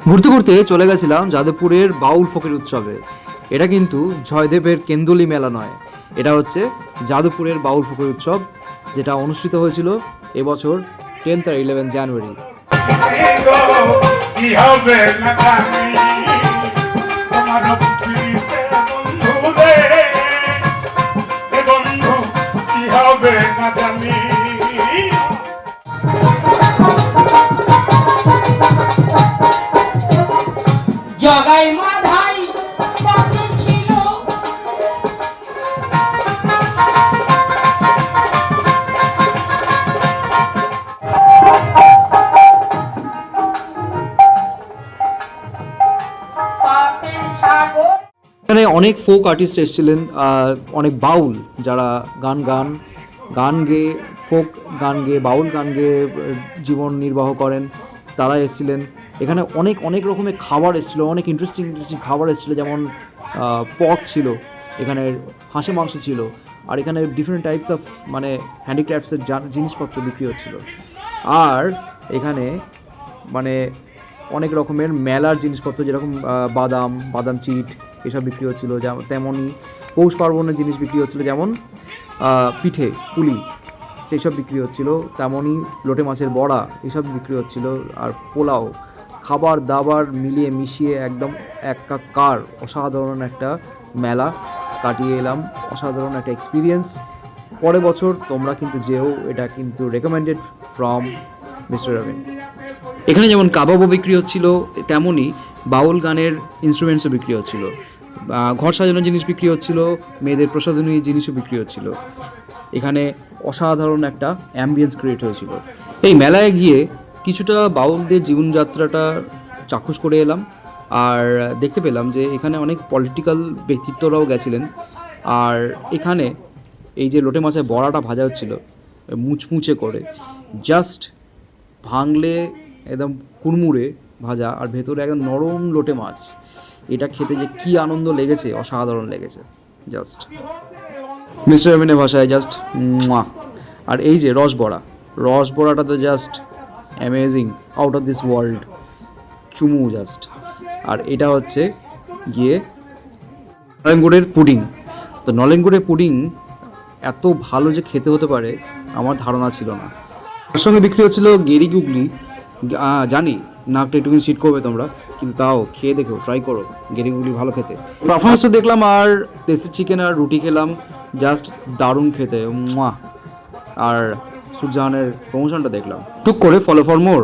ঘুরতে ঘুরতে চলে গেছিলাম যাদবপুরের বাউল ফকির উৎসবে। এটা কিন্তু জয়দেবের কেন্দুলি মেলা নয়, এটা হচ্ছে যাদবপুরের বাউল ফকির উৎসব, যেটা অনুষ্ঠিত হয়েছিল এবছর 10th আর 11 জানুয়ারি। কি হবে না জানি, তোমার পিড়িতে বন্ধু রে, এ বন্ধু কি হবে না জানি। জগাই মাধাই বাকি ছিল, পাপের সাগর। এখানে অনেক ফোক আর্টিস্ট এসেছিলেন, অনেক বাউল যারা গান গেয়ে ফোক গান গেয়ে বাউল গান গেয়ে জীবন নির্বাহ করেন, তারা এসেছিলেন। এখানে অনেক অনেক রকমের খাবার এসেছিলো, অনেক ইন্টারেস্টিং খাবার এসেছিলো, যেমন পক ছিল, এখানে হাঁসের মাংস ছিল, আর এখানে ডিফারেন্ট টাইপস অফ মানে হ্যান্ডিক্রাফটসের জিনিসপত্র বিক্রি হচ্ছিলো। আর এখানে মানে অনেক রকমের মেলার জিনিসপত্র, যেরকম বাদাম চিট এসব বিক্রি হচ্ছিলো, যেমন তেমনই পৌষ পার্বণের জিনিস বিক্রি হচ্ছিলো, যেমন পিঠে পুলি সেই সব বিক্রি হচ্ছিলো, তেমনই লোটে মাছের বড়া এসব বিক্রি হচ্ছিলো, আর পোলাও। খাবার দাবার মিলিয়ে মিশিয়ে একদম একাকার অসাধারণ একটা মেলা কাটিয়ে এলাম, অসাধারণ একটা এক্সপিরিয়েন্স। পরের বছর তোমরা কিন্তু যেও, এটা কিন্তু রেকমেন্ডেড ফ্রম মিস্টার রবিন। এখানে যেমন কাবাবও বিক্রি হচ্ছিল, তেমনই বাউল গানের ইনস্ট্রুমেন্টসও বিক্রি হচ্ছিল, ঘর সাজানোর জিনিস বিক্রি হচ্ছিল, মেয়েদের প্রসাধনী জিনিসও বিক্রি হচ্ছিল। এখানে অসাধারণ একটা অ্যাম্বিয়েন্স ক্রিয়েট হয়েছিল। এই মেলায় গিয়ে কিছুটা বাউলদের জীবনযাত্রাটা চাক্ষুষ করে এলাম, আর দেখতে পেলাম যে এখানে অনেক পলিটিক্যাল ব্যক্তিত্বরাও গেছিলেন। আর এখানে এই যে লোটে মাছের বড়াটা ভাজা হচ্ছিল মুচমুচে করে, জাস্ট ভাঙলে একদম কুড়মুড়ে ভাজা, আর ভেতরে একদম নরম লোটে মাছ। এটা খেতে যে কী আনন্দ লেগেছে, অসাধারণ লেগেছে জাস্ট। মিস্টার রবিনের ভাষায় জাস্ট মুয়া। আর এই যে রসবড়াটা তো just amazing, out of this world, চুমু জাস্ট। আর এটা হচ্ছে গিয়ে নলেনগুড়ের পুডিং। তো নলেনগুড়ের পুডিং এত ভালো যে খেতে হতে পারে আমার ধারণা ছিল না। তার সঙ্গে বিক্রি হচ্ছিল গেরি গুগলি। জানি নাকটা একটুখানি সিট করবে তোমরা, কিন্তু তাও খেয়ে দেখো, ট্রাই করো, গেরি গুগলি ভালো খেতে। পারফরমেন্সটা দেখলাম, আর দেশি চিকেন আর রুটি খেলাম, জাস্ট দারুণ খেতে, মুয়া। আর সূর্যজাহানের প্রমোশনটা দেখলাম। টুক করে ফলো ফর মোর।